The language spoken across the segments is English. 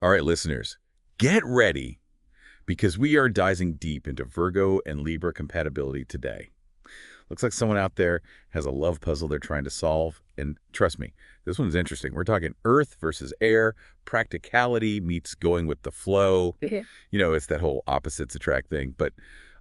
All right, listeners, get ready because we are diving deep into Virgo and Libra compatibility today. Looks like someone out there has a love puzzle they're trying to solve. And trust me, this one's interesting. We're talking earth versus air, practicality meets going with the flow. Yeah. It's that whole opposites attract thing. But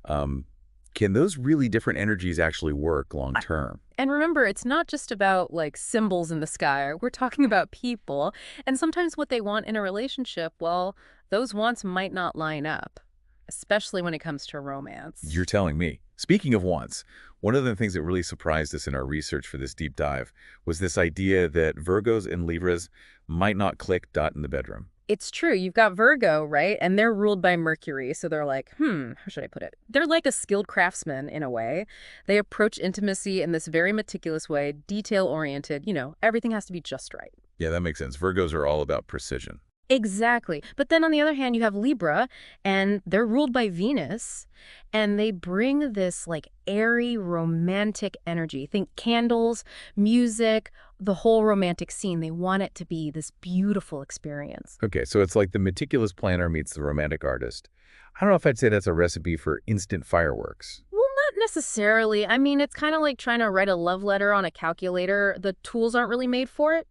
um, can those really different energies actually work long term? And remember, it's not just about like symbols in the sky. We're talking about people. And sometimes what they want in a relationship, well, those wants might not line up, especially when it comes to romance. You're telling me. Speaking of wants, one of the things that really surprised us in our research for this deep dive was this idea that Virgos and Libras might not click in the bedroom. It's true. You've got Virgo, right? And they're ruled by Mercury. So they're like, how should I put it? They're like a skilled craftsman in a way. They approach intimacy in this very meticulous way, detail-oriented. Everything has to be just right. Yeah, that makes sense. Virgos are all about precision. Exactly. But then on the other hand, you have Libra, and they're ruled by Venus, and they bring this like airy, romantic energy. Think candles, music, the whole romantic scene. They want it to be this beautiful experience. Okay, so it's like the meticulous planner meets the romantic artist. I don't know if I'd say that's a recipe for instant fireworks. Well, not necessarily. I mean, it's kind of like trying to write a love letter on a calculator. The tools aren't really made for it.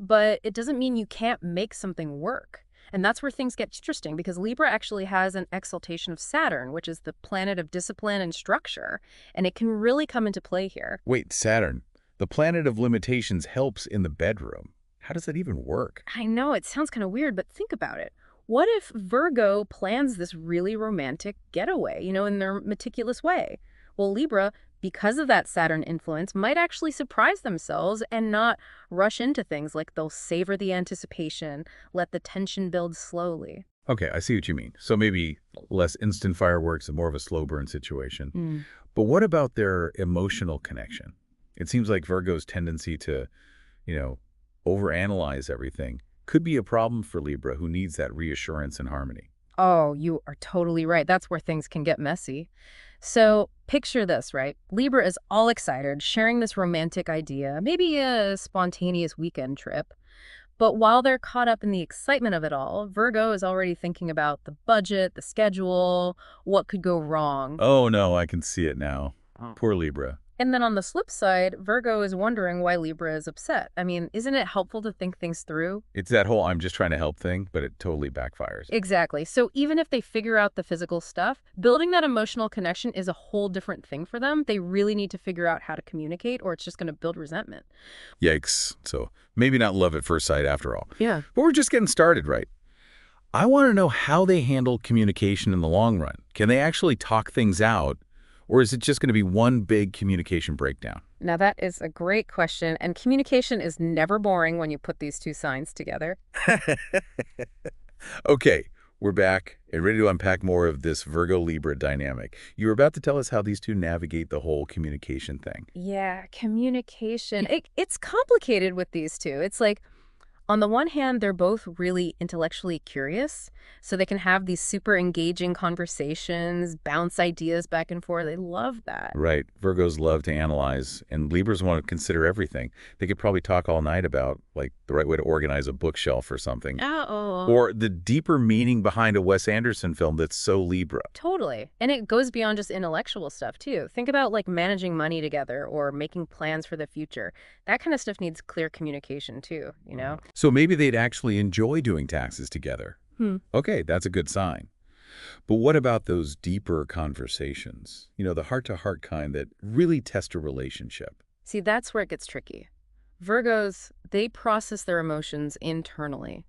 But it doesn't mean you can't make something work. And that's where things get interesting because Libra actually has an exaltation of Saturn, which is the planet of discipline and structure. And it can really come into play here. Wait, Saturn, the planet of limitations helps in the bedroom. How does that even work? I know it sounds kind of weird, but think about it. What if Virgo plans this really romantic getaway, in their meticulous way? Well, Libra, because of that Saturn influence, might actually surprise themselves and not rush into things. Like they'll savor the anticipation, let the tension build slowly. Okay, I see what you mean. So maybe less instant fireworks and more of a slow burn situation. Mm. But what about their emotional connection? It seems like Virgo's tendency to, overanalyze everything could be a problem for Libra, who needs that reassurance and harmony. Oh, you are totally right. That's where things can get messy. So picture this, right? Libra is all excited, sharing this romantic idea, maybe a spontaneous weekend trip. But while they're caught up in the excitement of it all, Virgo is already thinking about the budget, the schedule, what could go wrong. Oh, no, I can see it now. Oh. Poor Libra. And then on the flip side, Virgo is wondering why Libra is upset. I mean, isn't it helpful to think things through? It's that whole I'm just trying to help thing, but it totally backfires. Exactly. So even if they figure out the physical stuff, building that emotional connection is a whole different thing for them. They really need to figure out how to communicate or it's just going to build resentment. Yikes. So maybe not love at first sight after all. Yeah. But we're just getting started, right? I want to know how they handle communication in the long run. Can they actually talk things out? Or is it just going to be one big communication breakdown? Now, that is a great question. And communication is never boring when you put these two signs together. Okay, we're back and ready to unpack more of this Virgo-Libra dynamic. You were about to tell us how these two navigate the whole communication thing. Yeah, communication. It's complicated with these two. It's like, on the one hand, they're both really intellectually curious, so they can have these super engaging conversations, bounce ideas back and forth. They love that. Right. Virgos love to analyze, and Libras want to consider everything. They could probably talk all night about, like, the right way to organize a bookshelf or something. Oh. Or the deeper meaning behind a Wes Anderson film that's so Libra. Totally. And it goes beyond just intellectual stuff, too. Think about, like, managing money together or making plans for the future. That kind of stuff needs clear communication, too. So maybe they'd actually enjoy doing taxes together. Okay, that's a good sign. But what about those deeper conversations? The heart-to-heart kind that really test a relationship. See, that's where it gets tricky. Virgos, they process their emotions internally.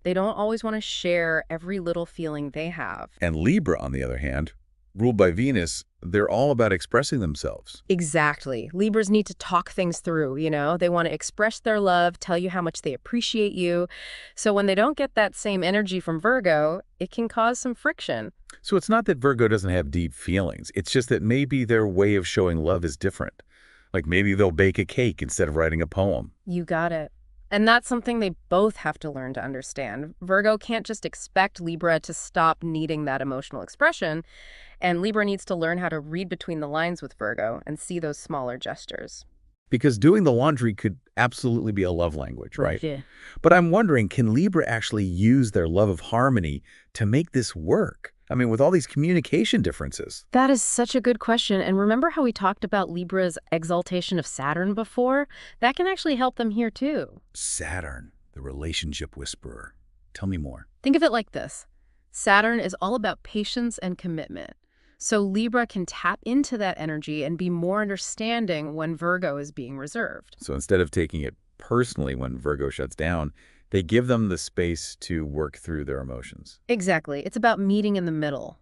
They don't always want to share every little feeling they have. And Libra, on the other hand, ruled by Venus, they're all about expressing themselves. Exactly. Libras need to talk things through, They want to express their love, tell you how much they appreciate you. So when they don't get that same energy from Virgo, it can cause some friction. So it's not that Virgo doesn't have deep feelings. It's just that maybe their way of showing love is different. Like maybe they'll bake a cake instead of writing a poem. You got it. And that's something they both have to learn to understand. Virgo can't just expect Libra to stop needing that emotional expression, and Libra needs to learn how to read between the lines with Virgo and see those smaller gestures. Because doing the laundry could absolutely be a love language, right? Yeah. But I'm wondering, can Libra actually use their love of harmony to make this work? I mean, with all these communication differences. That is such a good question. And remember how we talked about Libra's exaltation of Saturn before? That can actually help them here too. Saturn, the relationship whisperer. Tell me more. Think of it like this. Saturn is all about patience and commitment. So Libra can tap into that energy and be more understanding when Virgo is being reserved. So instead of taking it personally when Virgo shuts down, they give them the space to work through their emotions. Exactly. It's about meeting in the middle,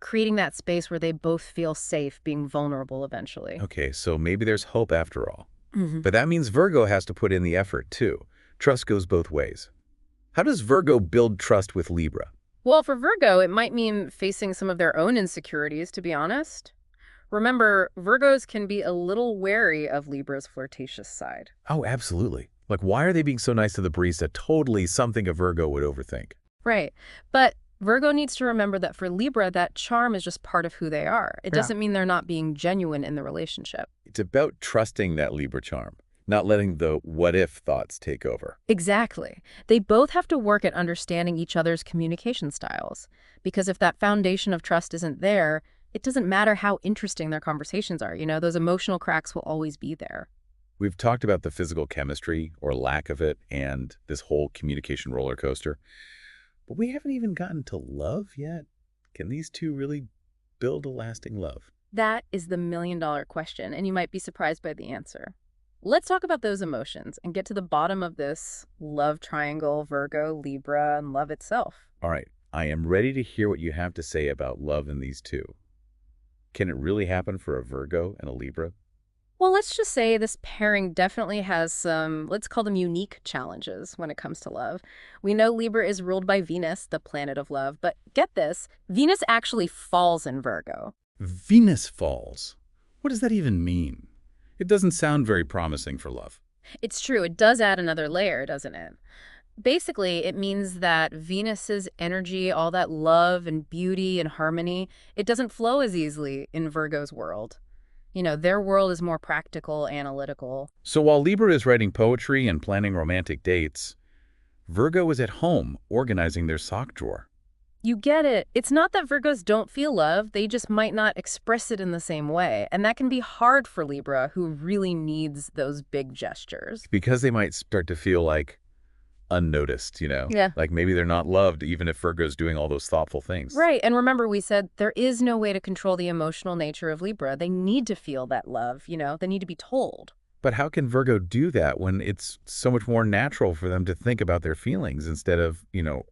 creating that space where they both feel safe being vulnerable eventually. Okay, so maybe there's hope after all. Hmm. But that means Virgo has to put in the effort too. Trust goes both ways. How does Virgo build trust with Libra? Well, for Virgo, it might mean facing some of their own insecurities, to be honest. Remember, Virgos can be a little wary of Libra's flirtatious side. Oh, absolutely. Like, why are they being so nice to the barista? Totally something a Virgo would overthink. Right. But Virgo needs to remember that for Libra, that charm is just part of who they are. It Yeah. doesn't mean they're not being genuine in the relationship. It's about trusting that Libra charm, not letting the what-if thoughts take over. Exactly. They both have to work at understanding each other's communication styles. Because if that foundation of trust isn't there, it doesn't matter how interesting their conversations are. Those emotional cracks will always be there. We've talked about the physical chemistry or lack of it and this whole communication roller coaster, but we haven't even gotten to love yet. Can these two really build a lasting love? That is the million-dollar question, and you might be surprised by the answer. Let's talk about those emotions and get to the bottom of this love triangle, Virgo, Libra, and love itself. All right, I am ready to hear what you have to say about love in these two. Can it really happen for a Virgo and a Libra? Well, let's just say this pairing definitely has some, let's call them unique challenges when it comes to love. We know Libra is ruled by Venus, the planet of love, but get this, Venus actually falls in Virgo. Venus falls. What does that even mean? It doesn't sound very promising for love. It's true, it does add another layer, doesn't it? Basically, it means that Venus's energy, all that love and beauty and harmony, it doesn't flow as easily in Virgo's world. Their world is more practical, analytical. So while Libra is writing poetry and planning romantic dates, Virgo is at home organizing their sock drawer. You get it. It's not that Virgos don't feel love, they just might not express it in the same way. And that can be hard for Libra, who really needs those big gestures. Because they might start to feel like unnoticed, Yeah. Like maybe they're not loved even if Virgo's doing all those thoughtful things. Right. And remember, we said there is no way to control the emotional nature of Libra. They need to feel that love, they need to be told. But how can Virgo do that when it's so much more natural for them to think about their feelings instead of,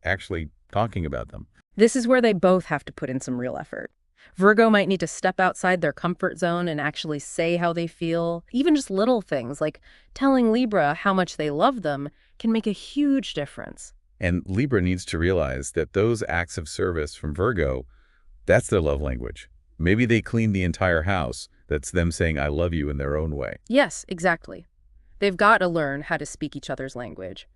actually talking about them? This is where they both have to put in some real effort. Virgo might need to step outside their comfort zone and actually say how they feel. Even just little things like telling Libra how much they love them can make a huge difference. And Libra needs to realize that those acts of service from Virgo, that's their love language. Maybe they clean the entire house. That's them saying, I love you in their own way. Yes, exactly. They've got to learn how to speak each other's language.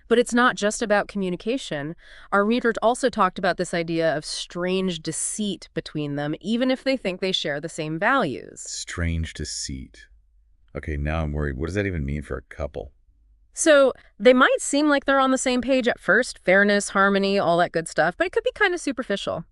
But it's not just about communication. Our reader also talked about this idea of strange deceit between them, even if they think they share the same values. Strange deceit. Okay, now I'm worried. What does that even mean for a couple? So they might seem like they're on the same page at first, fairness, harmony, all that good stuff, but it could be kind of superficial.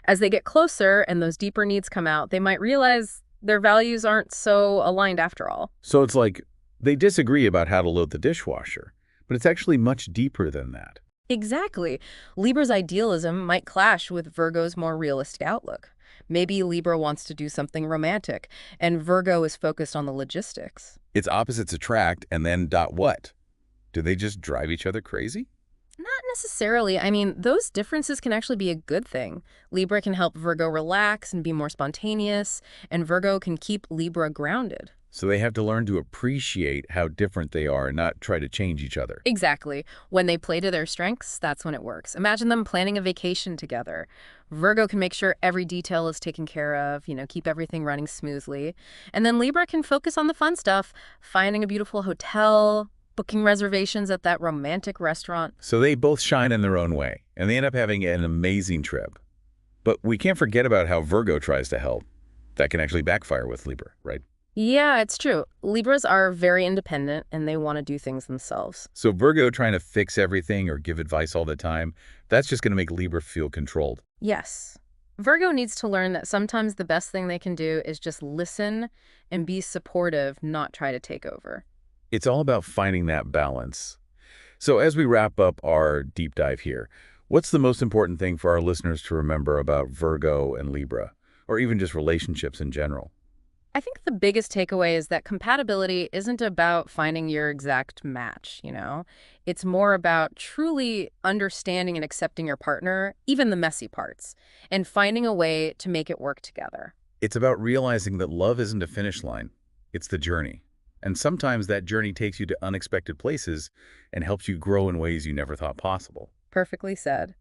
As they get closer and those deeper needs come out, they might realize their values aren't so aligned after all. So it's like they disagree about how to load the dishwasher, but it's actually much deeper than that. Exactly. Libra's idealism might clash with Virgo's more realistic outlook. Maybe Libra wants to do something romantic, and Virgo is focused on the logistics. Its opposites attract, and then what? Do they just drive each other crazy? Not necessarily. I mean, those differences can actually be a good thing. Libra can help Virgo relax and be more spontaneous, and Virgo can keep Libra grounded. So they have to learn to appreciate how different they are and not try to change each other. Exactly. When they play to their strengths, that's when it works. Imagine them planning a vacation together. Virgo can make sure every detail is taken care of, keep everything running smoothly. And then Libra can focus on the fun stuff, finding a beautiful hotel, booking reservations at that romantic restaurant. So they both shine in their own way, and they end up having an amazing trip. But we can't forget about how Virgo tries to help. That can actually backfire with Libra, right? Yeah, it's true. Libras are very independent and they want to do things themselves. So Virgo trying to fix everything or give advice all the time, that's just going to make Libra feel controlled. Yes. Virgo needs to learn that sometimes the best thing they can do is just listen and be supportive, not try to take over. It's all about finding that balance. So as we wrap up our deep dive here, what's the most important thing for our listeners to remember about Virgo and Libra, or even just relationships in general? I think the biggest takeaway is that compatibility isn't about finding your exact match. It's more about truly understanding and accepting your partner, even the messy parts, and finding a way to make it work together. It's about realizing that love isn't a finish line, it's the journey. And sometimes that journey takes you to unexpected places and helps you grow in ways you never thought possible. Perfectly said.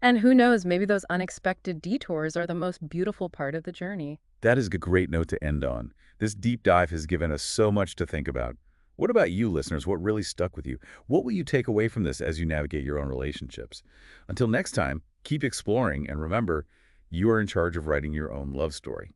And who knows, maybe those unexpected detours are the most beautiful part of the journey. That is a great note to end on. This deep dive has given us so much to think about. What about you, listeners? What really stuck with you? What will you take away from this as you navigate your own relationships? Until next time, keep exploring and remember, you are in charge of writing your own love story.